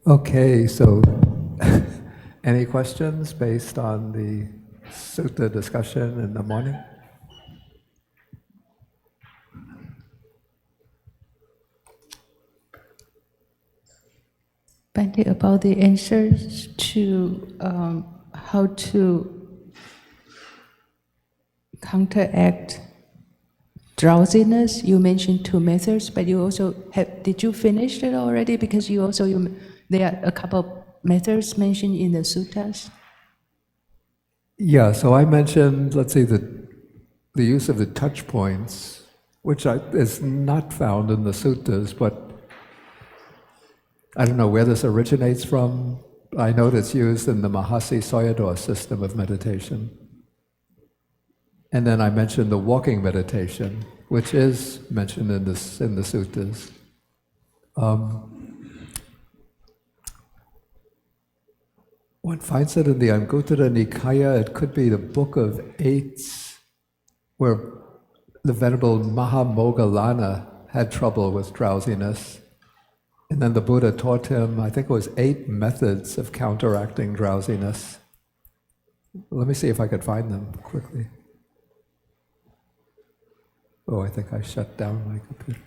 Okay, so any questions based on the sutta discussion in the morning? Bhante, about the answers to how to counteract drowsiness, you mentioned two methods, but you also did you finish it already? Because there are a couple of methods mentioned in the suttas. Yeah, so I mentioned, let's see, the use of the touch points, which is not found in the suttas, but I don't know where this originates from. I know it's used in the Mahasi Sayadaw system of meditation. And then I mentioned the walking meditation, which is mentioned in the suttas. One finds it in the Anguttara Nikaya. It could be the Book of Eights, where the Venerable Mahamoggallana had trouble with drowsiness. And then the Buddha taught him, I think it was 8 methods of counteracting drowsiness. Let me see if I could find them quickly. Oh, I think I shut down my computer.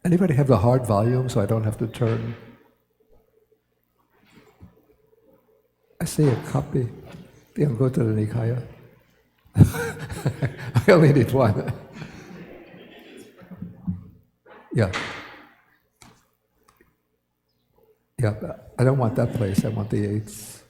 Anybody have the hard volume so I don't have to turn? I see a copy, the Anguttara Nikaya. I only need one. Yeah. Yeah, but I don't want that place, I want the 8s.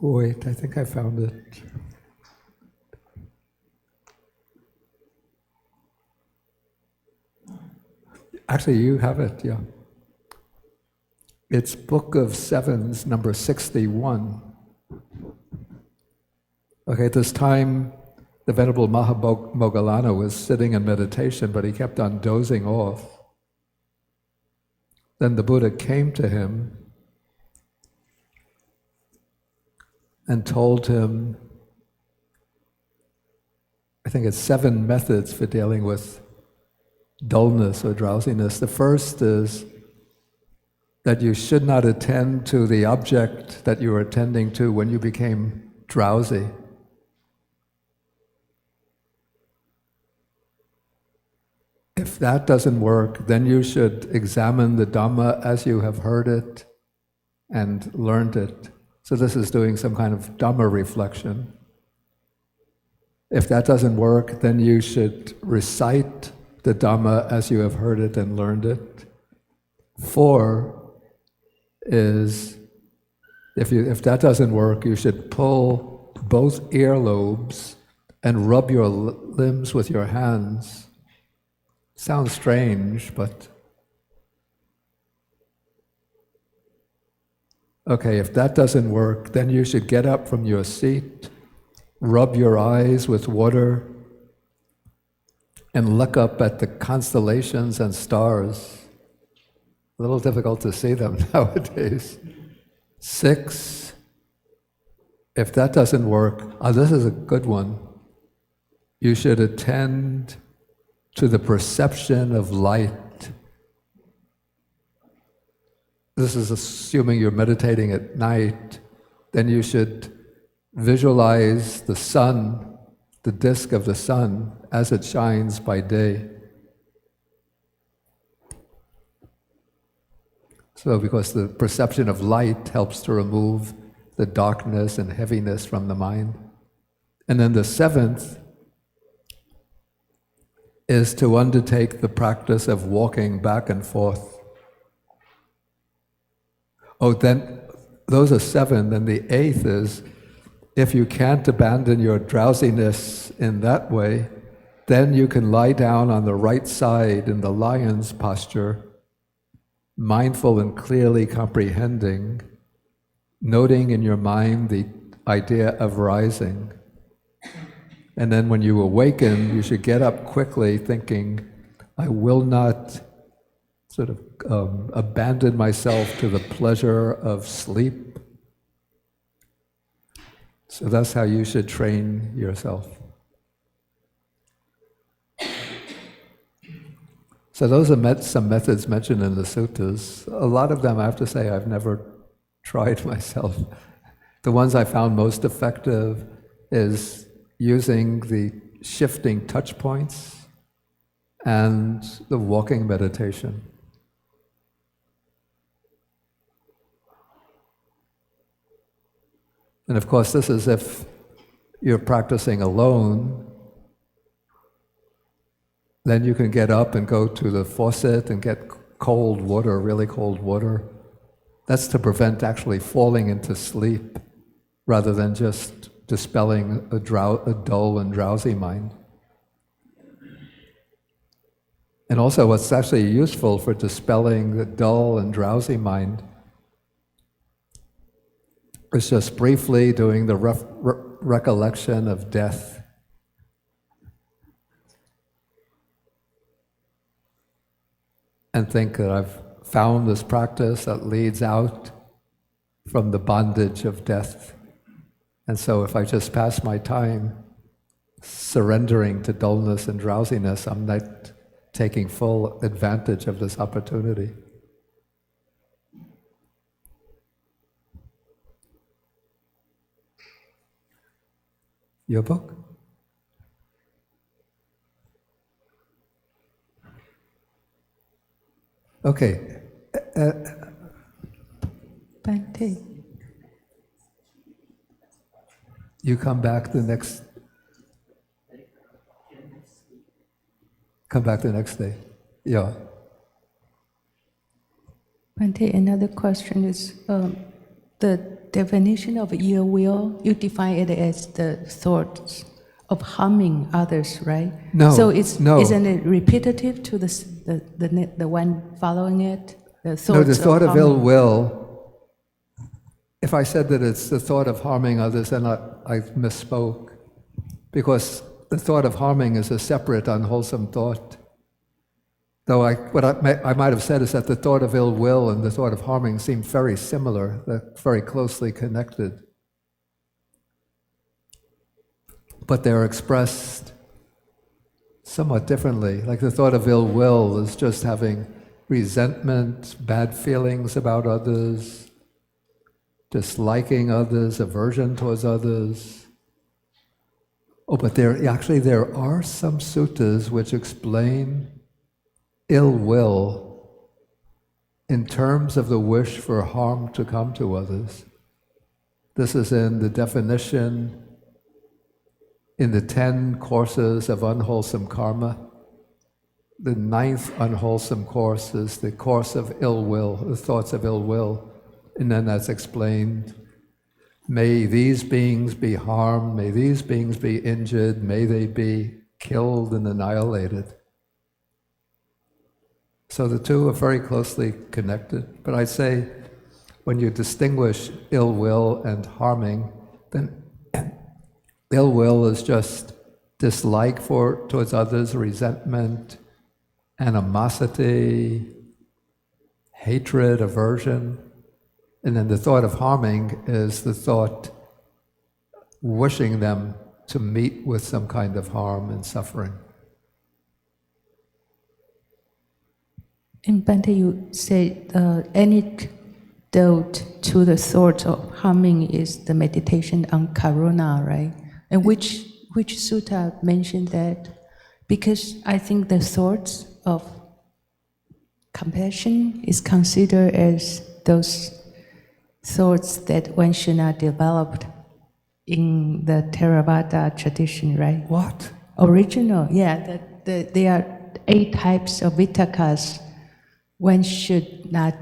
Wait, I think I found it. Actually, you have it, yeah. It's Book of Sevens, number 61. Okay, at this time, the Venerable Mahamoggallana was sitting in meditation, but he kept on dozing off. Then the Buddha came to him and told him, I think it's 7 methods for dealing with dullness or drowsiness. The first is that you should not attend to the object that you were attending to when you became drowsy. If that doesn't work, then you should examine the Dhamma as you have heard it and learned it. So this is doing some kind of Dhamma reflection. If that doesn't work, then you should recite the Dhamma as you have heard it and learned it. 4 is, if that doesn't work, you should pull both earlobes and rub your limbs with your hands. Sounds strange, but okay, if that doesn't work, then you should get up from your seat, rub your eyes with water, and look up at the constellations and stars. A little difficult to see them nowadays. 6, if that doesn't work, this is a good one. You should attend to the perception of light. This is assuming you're meditating at night. Then you should visualize the sun, the disk of the sun, as it shines by day. So because the perception of light helps to remove the darkness and heaviness from the mind. And then the seventh is to undertake the practice of walking back and forth. Oh, then those are seven. Then the eighth is, if you can't abandon your drowsiness in that way, then you can lie down on the right side in the lion's posture, mindful and clearly comprehending, noting in your mind the idea of rising. And then when you awaken, you should get up quickly thinking, I will not sort of abandon myself to the pleasure of sleep. So that's how you should train yourself. So those are some methods mentioned in the suttas. A lot of them, I have to say, I've never tried myself. The ones I found most effective is using the shifting touch points and the walking meditation. And of course, this is if you're practicing alone, then you can get up and go to the faucet and get cold water, really cold water. That's to prevent actually falling into sleep rather than just dispelling a dull and drowsy mind. And also what's actually useful for dispelling the dull and drowsy mind is just briefly doing the recollection of death. And think that I've found this practice that leads out from the bondage of death. And so if I just pass my time surrendering to dullness and drowsiness, I'm not taking full advantage of this opportunity. Your book? Okay. Bhante. You come back the next day. Yeah. Bhante, another question is the definition of illwill. You define it as the thoughts of harming others, right? No. So no. Isn't it repetitive to the one following it? The thoughts no, the thought of ill harming. will. If I said that it's the thought of harming others, then I misspoke, because the thought of harming is a separate, unwholesome thought. Though what I might have said is that the thought of ill will and the thought of harming seem very similar, they're very closely connected. But they're expressed somewhat differently. Like the thought of ill will is just having resentment, bad feelings about others, disliking others, aversion towards others. Oh, but there are some suttas which explain ill will in terms of the wish for harm to come to others. This is in the definition in the 10 courses of unwholesome karma. The 9th unwholesome course is the course of ill will, the thoughts of ill will. And then that's explained, may these beings be harmed, may these beings be injured, may they be killed and annihilated. So the two are very closely connected. But I'd say when you distinguish ill will and harming, then ill will is just dislike towards others, resentment, animosity, hatred, aversion. And then the thought of harming is the thought wishing them to meet with some kind of harm and suffering. And Bhante, you say antidote to the thought of harming is the meditation on karuna, right? And which sutta mentioned that? Because I think the thoughts of compassion is considered as those thoughts that one should not develop in the Theravada tradition, right? What? Original, yeah. There are 8 types of vitakas one should not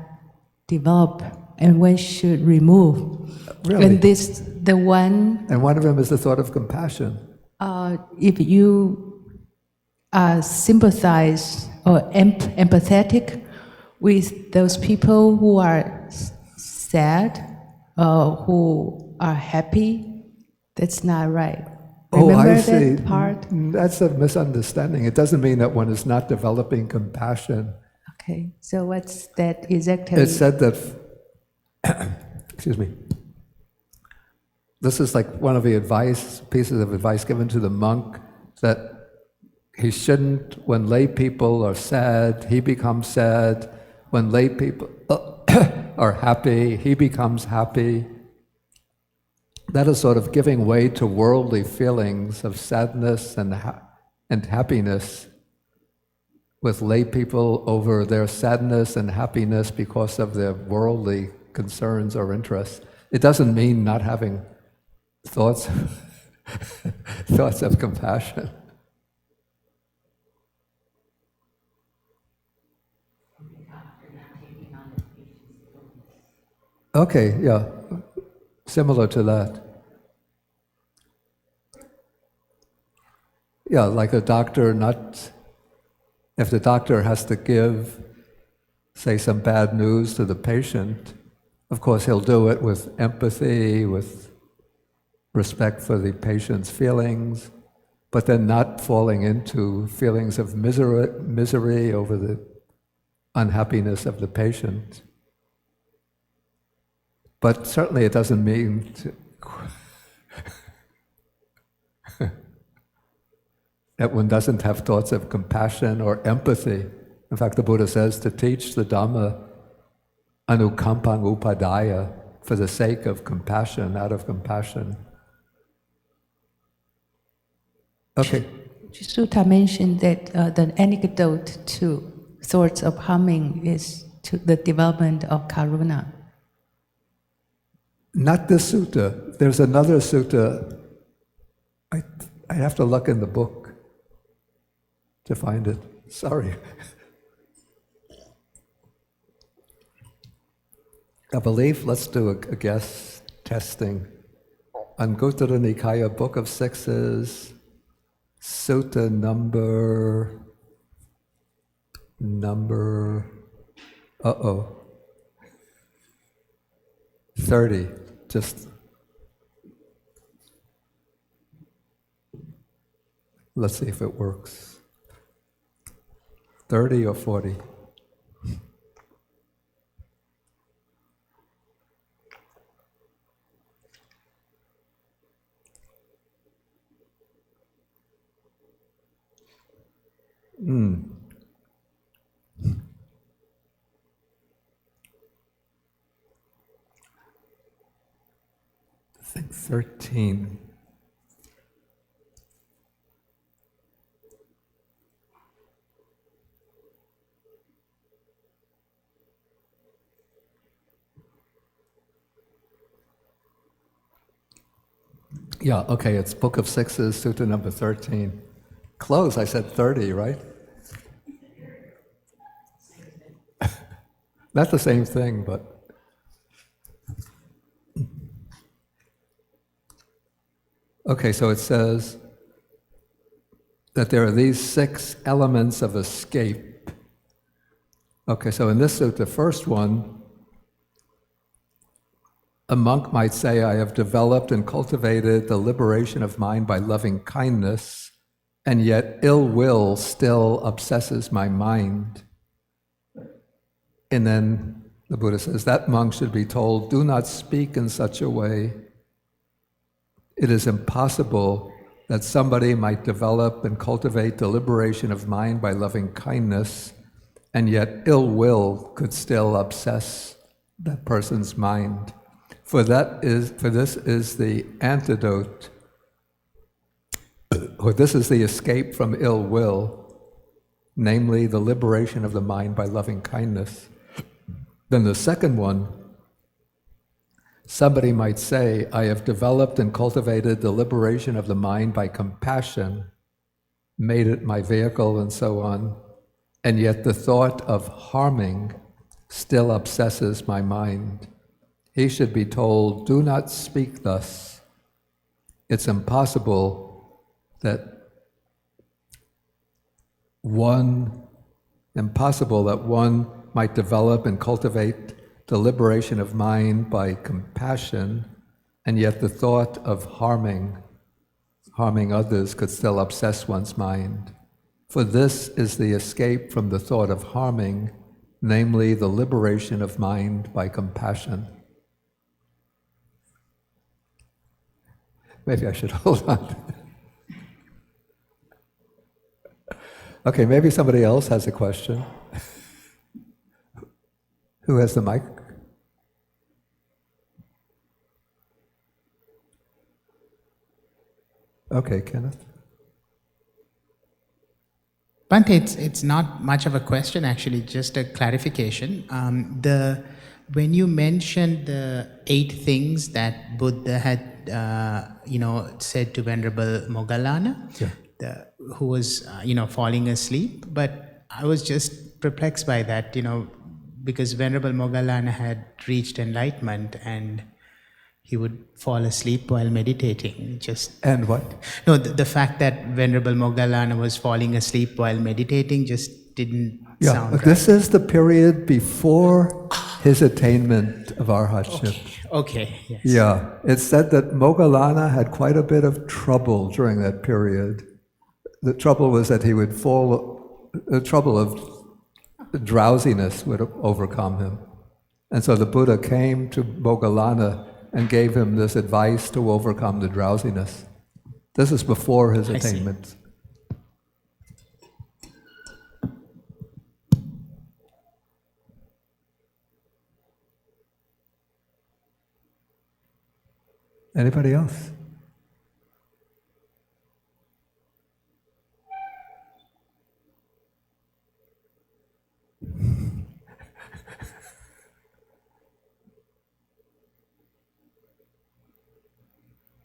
develop and one should remove. Really? And this, the one, And one of them is the thought of compassion. if you sympathize or empathetic with those people who are sad, who are happy, that's not right. Remember I see. that part? That's a misunderstanding. It doesn't mean that one is not developing compassion. Okay, so what's that exactly? It's said that, excuse me, this is like one of the pieces of advice given to the monk, that he shouldn't, when lay people are sad, he becomes sad. When lay people are happy, he becomes happy. That is sort of giving way to worldly feelings of sadness and happiness, with lay people over their sadness and happiness because of their worldly concerns or interests. It doesn't mean not having thoughts of compassion. Okay, yeah, similar to that. Yeah, like a doctor if the doctor has to give, say, some bad news to the patient, of course he'll do it with empathy, with respect for the patient's feelings, but then not falling into feelings of misery over the unhappiness of the patient. But certainly it doesn't mean that one doesn't have thoughts of compassion or empathy. In fact, the Buddha says to teach the Dhamma anukampang upadaya, for the sake of compassion, out of compassion. Okay. Sutta mentioned that the antidote to thoughts of harming is to the development of karuna. Not this sutta. There's another sutta. I have to look in the book to find it. Sorry. I believe, let's do a guess testing. Anguttara Nikaya, Book of Sixes, Sutta number 30. Just let's see if it works. 30 or 40? I think 13. Yeah, okay, it's Book of Sixes, Sutta number 13. Close, I said 30, right? Not the same thing, but... Okay, so it says that there are these 6 elements of escape. Okay, so in this sutta, the first one, a monk might say, I have developed and cultivated the liberation of mind by loving kindness, and yet ill will still obsesses my mind. And then the Buddha says, that monk should be told, do not speak in such a way. It is impossible that somebody might develop and cultivate the liberation of mind by loving kindness, and yet ill will could still obsess that person's mind. For this is the antidote, or this is the escape from ill will. namely the liberation of the mind by loving kindness. Then the second one, somebody might say, I have developed and cultivated the liberation of the mind by compassion, made it my vehicle and so on, and yet the thought of harming still obsesses my mind. He should be told, do not speak thus. It's impossible that one might develop and cultivate the liberation of mind by compassion, and yet the thought of harming others could still obsess one's mind. For this is the escape from the thought of harming, namely the liberation of mind by compassion. Maybe I should hold on. Okay, maybe somebody else has a question. Who has the mic? Okay, Kenneth. Bhante, it's not much of a question actually, just a clarification. When you mentioned the 8 things that Buddha had, said to Venerable Moggallana, who was, falling asleep, but I was just perplexed by that, because Venerable Moggallana had reached enlightenment and he would fall asleep while meditating. And what? No, the fact that Venerable Moggallana was falling asleep while meditating just didn't sound right. This is the period before his attainment of arhatship. Okay, yes. Yeah, it's said that Moggallana had quite a bit of trouble during that period. The trouble was that he would fall, the trouble of drowsiness would overcome him. And so the Buddha came to Moggallana and gave him this advice to overcome the drowsiness. This is before his attainment. Anybody else?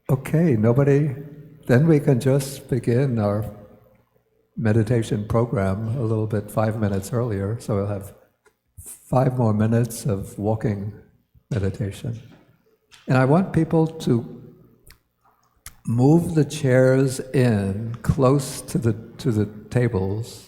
Okay, nobody? Then we can just begin our meditation program a little bit 5 minutes earlier, so we'll have 5 more minutes of walking meditation. And I want people to move the chairs in close to the tables